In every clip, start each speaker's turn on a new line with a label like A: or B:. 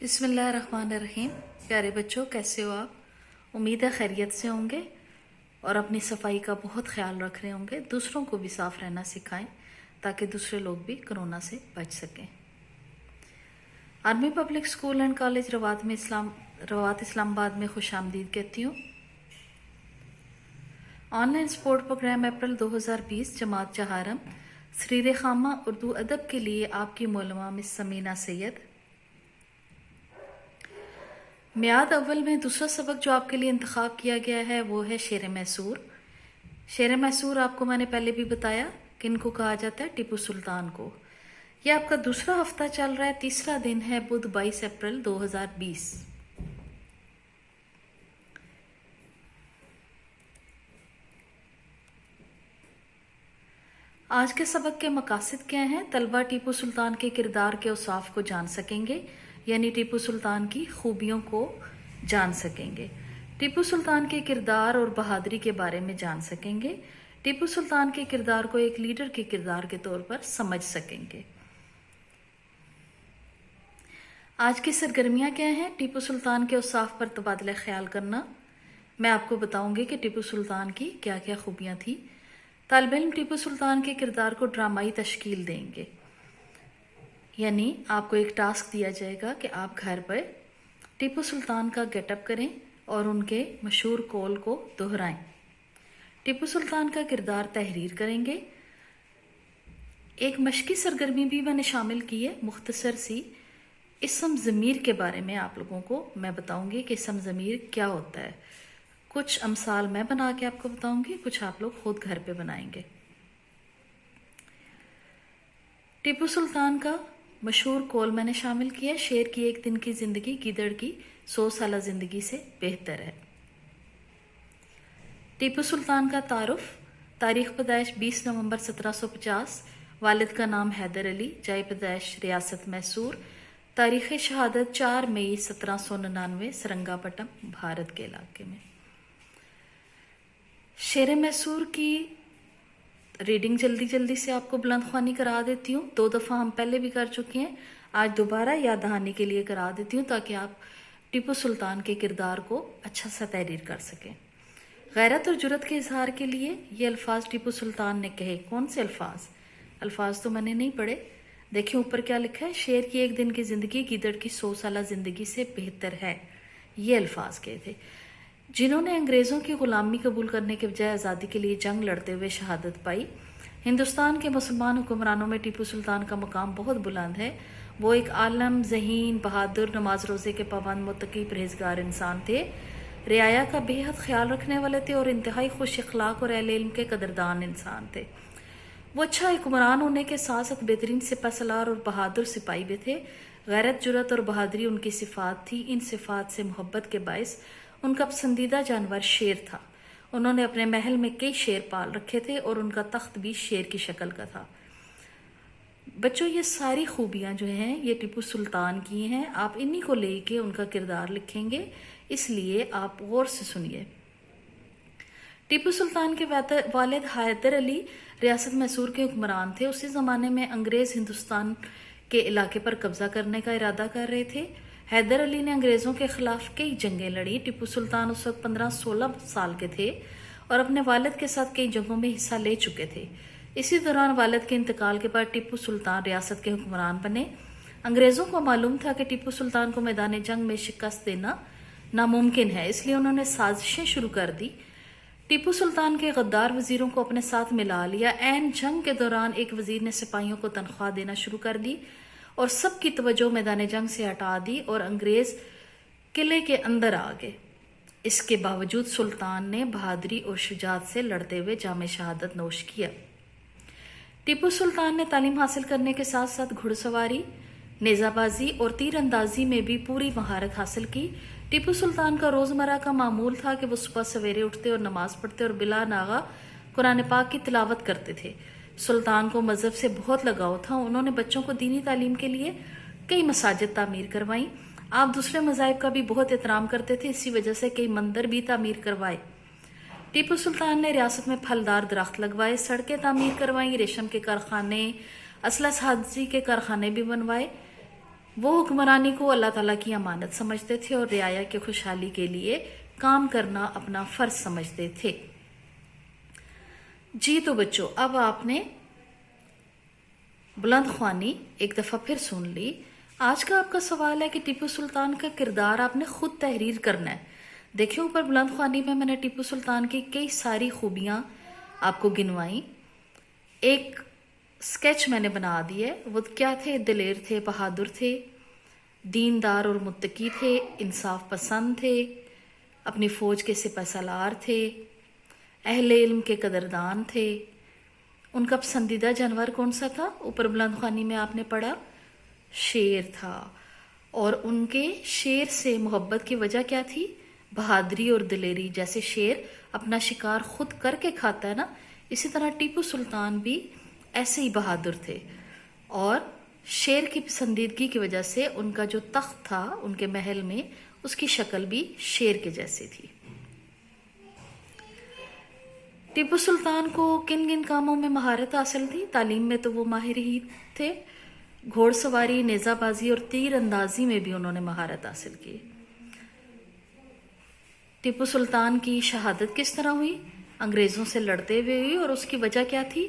A: बिस्मिल्लाहिर्रहमानिर्रहीम। प्यारे बच्चों, कैसे हो आप? उम्मीद है खैरियत से होंगे और अपनी सफाई का बहुत ख्याल रख रहे होंगे। दूसरों को भी साफ रहना सिखाएं ताकि दूसरे लोग भी कोरोना से बच सकें। Army public school and college रवात इस्लामाबाद में खुश आमदीद कहती हूँ। ऑनलाइन स्पोर्ट प्रोग्राम अप्रैल 2020 जमात जहारम सरीर खामा उर्दू अदब के लिए आपकी मौलमा मिस समीना सैयद। मियाद अव्वल में दूसरा सबक जो आपके लिए इंतखाब किया गया है वो है शेर मैसूर। शेर मैसूर आपको मैंने पहले भी बताया कि इनको कहा जाता है टीपू सुल्तान को। ये आपका दूसरा हफ्ता चल रहा है, तीसरा दिन है बुध 22 अप्रैल 2020। आज के सबक के मकासद क्या हैं? तलबा टीपू सुल्तान के किरदार के औसाफ को जान सकेंगे, यानी टीपू सुल्तान की खूबियों को जान सकेंगे। टीपू सुल्तान के किरदार और बहादुरी के बारे में जान सकेंगे। टीपू सुल्तान के किरदार को एक लीडर के किरदार के तौर पर समझ सकेंगे। आज की सरगर्मियां क्या हैं? टीपू सुल्तान के औसाफ पर तबादला ख्याल करना। मैं आपको बताऊंगी कि टीपू सुल्तान की क्या क्या खूबियां थी। तालिब इल्म टीपू सुल्तान के किरदार को ड्रामाई तश्कील देंगे, यानी आपको एक टास्क दिया जाएगा कि आप घर पर टीपू सुल्तान का गेटअप करें और उनके मशहूर कौल को दोहराएं। टीपू सुल्तान का किरदार तहरीर करेंगे। एक मशकी सरगर्मी भी मैंने शामिल की है, मुख्तसर सी। इस्म ज़मीर के बारे में आप लोगों को मैं बताऊंगी कि इस्म ज़मीर क्या होता है। कुछ अमसाल मैं बना के आपको बताऊंगी, कुछ आप लोग खुद घर पे बनाएंगे। टीपू सुल्तान का मशहूर कौल मैंने शामिल किया, शेर की एक दिन की जिंदगी गिदड़ की 100 साल जिंदगी से बेहतर है। टीपू सुल्तान का तारुफ। तारीख पैदाइश 20 नवंबर 1750। वालिद का नाम हैदर अली। जाय पैदाइश रियासत मैसूर। तारीख शहादत 4 मई 1799 सरंगापट्टम भारत के इलाके में। शेर मैसूर की रीडिंग जल्दी जल्दी से आपको बुलंद ख्वानी करा देती हूँ। 2 दफ़ा हम पहले भी कर चुके हैं, आज दोबारा याद दहानी के लिए करा देती हूँ ताकि आप टीपू सुल्तान के किरदार को अच्छा सा तहरीर कर सकें। गैरत और जुरत के इजहार के लिए ये अल्फाज टीपू सुल्तान ने कहे। कौन से अल्फाज? अल्फाज तो मैंने नहीं पढ़े, देखिए ऊपर क्या लिखा है। शेर की एक दिन की जिंदगी गिदड़ की 100 साल जिंदगी से बेहतर है, ये अल्फाज कहे थे। जिन्होंने अंग्रेज़ों की ग़ुलामी कबूल करने के बजाय आज़ादी के लिए जंग लड़ते हुए शहादत पाई। हिंदुस्तान के मुसलमान हुक्मरानों में टीपू सुल्तान का मकाम बहुत बुलंद है। वो एक आलम, ज़हीन, बहादुर, नमाज रोज़े के पाबंद, मुत्तकी, परहेज़गार इंसान थे। रियाया का बेहद ख्याल रखने वाले थे और इंतहाई खुश अखलाक और अहले इल्म के कदरदान इंसान थे। वो अच्छा हुक्मरान होने के साथ साथ बेहतरीन सिपहसालार और बहादुर सिपाही भी थे। गैरत, जुरत और बहादुरी उनकी सिफात थी। इन सिफात से मोहब्बत के बायस उनका पसंदीदा जानवर शेर था। उन्होंने अपने महल में कई शेर पाल रखे थे और उनका तख्त भी शेर की शक्ल का था। बच्चों, ये सारी खूबियाँ जो हैं ये टीपू सुल्तान की हैं। आप इन्हीं को लेके उनका किरदार लिखेंगे, इसलिए आप गौर से सुनिए। टीपू सुल्तान के वालिद हैदर अली रियासत मैसूर के हुक्मरान थे। उसी ज़माने में अंग्रेज़ हिंदुस्तान के इलाके पर कब्जा करने का इरादा कर रहे थे। हैदर अली ने अंग्रेज़ों के खिलाफ कई जंगें लड़ी। टीपू सुल्तान उस वक्त 15-16 साल के थे और अपने वालिद के साथ कई जंगों में हिस्सा ले चुके थे। इसी दौरान वालिद के इंतकाल के बाद टीपू सुल्तान रियासत के हुक्मरान बने। अंग्रेज़ों को मालूम था कि टीपू सुल्तान को मैदान जंग में शिकस्त देना नामुमकिन है, इसलिए उन्होंने साजिशें शुरू कर दी। टीपू सुल्तान के गद्दार वजीरों को अपने साथ मिला लिया। ऐन जंग के दौरान एक वजीर ने सिपाहियों को तनख्वाह देना शुरू कर दी और सबकी तवज्जो मैदान जंग से हटा दी और अंग्रेज किले के अंदर आ गए। इसके बावजूद सुल्तान ने बहादुरी और शुजात से लड़ते हुए जामे शहादत नोश किया। टीपू सुल्तान ने तालीम हासिल करने के साथ साथ घुड़सवारी, नेज़ाबाजी और तीरंदाजी में भी पूरी महारत हासिल की। टीपू सुल्तान का रोज़मर्रा का मामूल था कि वो सुबह सवेरे उठते और नमाज पढ़ते और बिला नागा कुरान पाक की तिलावत करते थे। सुल्तान को मज़हब से बहुत लगाव था। उन्होंने बच्चों को दीनी तालीम के लिए कई मसाजिद तामीर करवाई। आप दूसरे मज़ाहिब का भी बहुत एहतराम करते थे, इसी वजह से कई मंदिर भी तामीर करवाए। टीपू सुल्तान ने रियासत में फलदार दरख्त लगवाए, सड़कें तामीर करवाई, रेशम के कारखाने, असला साजी के कारखाने भी बनवाए। وہ حکمرانی کو اللہ تعالیٰ کی امانت سمجھتے تھے اور رعایا کی خوشحالی کے لیے کام کرنا اپنا فرض سمجھتے تھے۔ جی تو بچوں، اب آپ نے بلند خوانی ایک دفعہ پھر سن لی۔ آج کا آپ کا سوال ہے کہ ٹیپو سلطان کا کردار آپ نے خود تحریر کرنا ہے۔ دیکھیں اوپر بلند خوانی میں نے ٹیپو سلطان کی کئی ساری خوبیاں آپ کو گنوائیں۔ ایک سکیچ میں نے بنا دی ہے، وہ کیا تھے؟ دلیر تھے، بہادر تھے، دیندار اور متقی تھے، انصاف پسند تھے، اپنی فوج کے سپہ سالار تھے، اہل علم کے قدردان تھے۔ ان کا پسندیدہ جانور کون سا تھا؟ اوپر بلند خوانی میں آپ نے پڑھا، شیر تھا۔ اور ان کے شیر سے محبت کی وجہ کیا تھی؟ بہادری اور دلیری۔ جیسے شیر اپنا شکار خود کر کے کھاتا ہے نا، اسی طرح ٹیپو سلطان بھی ایسے ہی بہادر تھے، اور شیر کی پسندیدگی کی وجہ سے ان کا جو تخت تھا ان کے محل میں، اس کی شکل بھی شیر کے جیسی تھی۔ ٹیپو سلطان کو کن کن کاموں میں مہارت حاصل تھی؟ تعلیم میں تو وہ ماہر ہی تھے، گھوڑ سواری، نیزہ بازی اور تیر اندازی میں بھی انہوں نے مہارت حاصل کی۔ ٹیپو سلطان کی شہادت کس طرح ہوئی؟ انگریزوں سے لڑتے ہوئے ہوئی، اور اس کی وجہ کیا تھی؟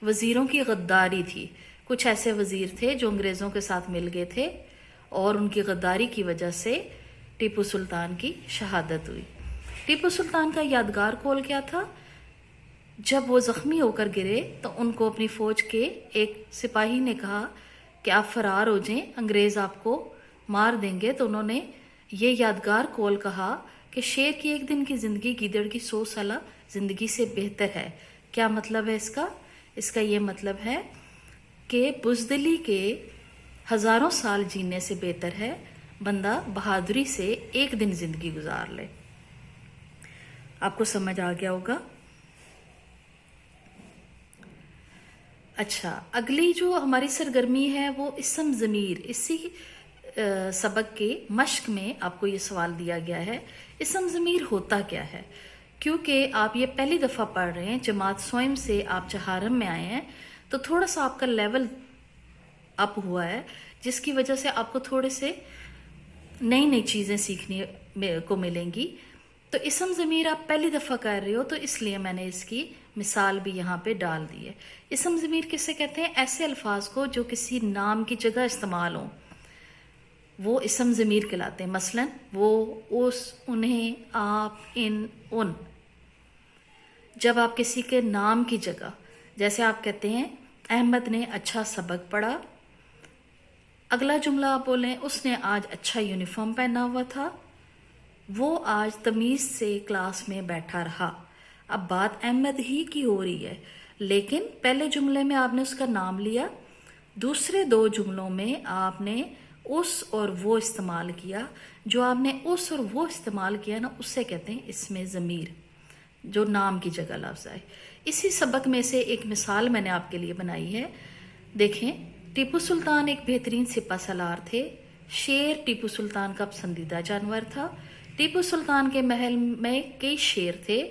A: وزیروں کی غداری تھی۔ کچھ ایسے وزیر تھے جو انگریزوں کے ساتھ مل گئے تھے، اور ان کی غداری کی وجہ سے ٹیپو سلطان کی شہادت ہوئی۔ ٹیپو سلطان کا یادگار قول کیا تھا؟ جب وہ زخمی ہو کر گرے تو ان کو اپنی فوج کے ایک سپاہی نے کہا کہ آپ فرار ہو جائیں، انگریز آپ کو مار دیں گے، تو انہوں نے یہ یادگار قول کہا کہ شیر کی ایک دن کی زندگی گیدڑ کی 100 سالہ زندگی سے بہتر ہے۔ کیا مطلب ہے اس کا؟ اس کا یہ مطلب ہے کہ بزدلی کے ہزاروں سال جینے سے بہتر ہے بندہ بہادری سے ایک دن زندگی گزار لے۔ آپ کو سمجھ آ گیا ہوگا۔ اچھا، اگلی جو ہماری سرگرمی ہے وہ اسم ضمیر۔ اسی سبق کے مشق میں آپ کو یہ سوال دیا گیا ہے، اسم ضمیر ہوتا کیا ہے؟ کیونکہ آپ یہ پہلی دفعہ پڑھ رہے ہیں، جماعت سوئم سے آپ چہارم میں آئے ہیں، تو تھوڑا سا آپ کا لیول اپ ہوا ہے، جس کی وجہ سے آپ کو تھوڑے سے نئی نئی چیزیں سیکھنے کو ملیں گی۔ تو اسم ضمیر آپ پہلی دفعہ کر رہے ہو، تو اس لیے میں نے اس کی مثال بھی یہاں پہ ڈال دی ہے۔ اسم ضمیر کسے کہتے ہیں؟ ایسے الفاظ کو جو کسی نام کی جگہ استعمال ہوں، وہ اسم ضمیر کہلاتے ہیں۔ مثلا وہ، اس، انہیں، آپ، ان، ان۔ جب آپ کسی کے نام کی جگہ، جیسے آپ کہتے ہیں احمد نے اچھا سبق پڑھا، اگلا جملہ آپ بولیں اس نے آج اچھا یونیفارم پہنا ہوا تھا، وہ آج تمیز سے کلاس میں بیٹھا رہا۔ اب بات احمد ہی کی ہو رہی ہے، لیکن پہلے جملے میں آپ نے اس کا نام لیا، دوسرے دو جملوں میں آپ نے اس اور وہ استعمال کیا۔ جو آپ نے اس اور وہ استعمال کیا نا، اس سے کہتے ہیں اسم ضمیر، جو نام کی جگہ لفظ آئے۔ اسی سبق میں سے ایک مثال میں نے آپ کے لیے بنائی ہے، دیکھیں۔ ٹیپو سلطان ایک بہترین سپہ سالار تھے، شیر ٹیپو سلطان کا پسندیدہ جانور تھا، ٹیپو سلطان کے محل میں کئی شیر تھے،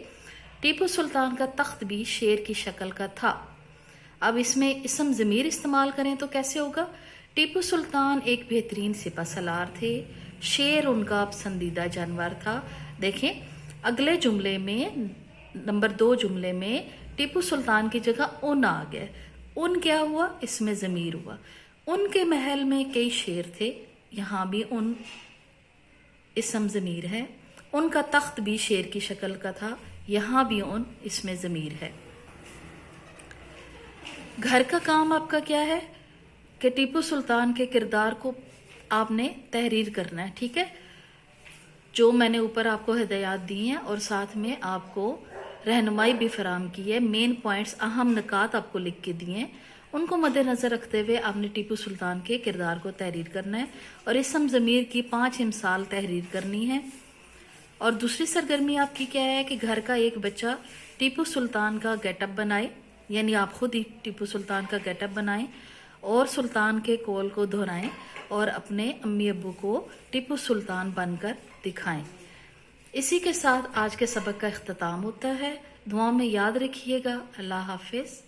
A: ٹیپو سلطان کا تخت بھی شیر کی شکل کا تھا۔ اب اس میں اسم ضمیر استعمال کریں تو کیسے ہوگا؟ ٹیپو سلطان ایک بہترین سپہ سالار تھے، شیر ان کا پسندیدہ جانور تھا۔ دیکھیں اگلے جملے میں، نمبر 2 جملے میں ٹیپو سلطان کی جگہ ان آ گئے، ان کیا ہوا؟ اسم ضمیر ہوا۔ ان کے محل میں کئی شیر تھے، یہاں بھی ان اسم ضمیر ہے۔ ان کا تخت بھی شیر کی شکل کا تھا، یہاں بھی ان اسم ضمیر ہے۔ گھر کا کام آپ کا کیا ہے کہ ٹیپو سلطان کے کردار کو آپ نے تحریر کرنا ہے، ٹھیک ہے؟ جو میں نے اوپر آپ کو ہدایات دی ہیں اور ساتھ میں آپ کو رہنمائی بھی فراہم کی ہے، مین پوائنٹس، اہم نکات آپ کو لکھ کے دیے ہیں، ان کو مد نظر رکھتے ہوئے آپ نے ٹیپو سلطان کے کردار کو تحریر کرنا ہے، اور اسم ضمیر کی 5 مثال تحریر کرنی ہے۔ اور دوسری سرگرمی آپ کی کیا ہے کہ گھر کا ایک بچہ ٹیپو سلطان کا گیٹ اپ بنائے، یعنی آپ خود ہی ٹیپو سلطان کا گیٹ اپ بنائیں اور سلطان کے قول کو دہرائیں اور اپنے امی ابو کو ٹیپو سلطان بن کر دکھائیں۔ اسی کے ساتھ آج کے سبق کا اختتام ہوتا ہے۔ دعاؤں میں یاد رکھیے گا۔ اللہ حافظ۔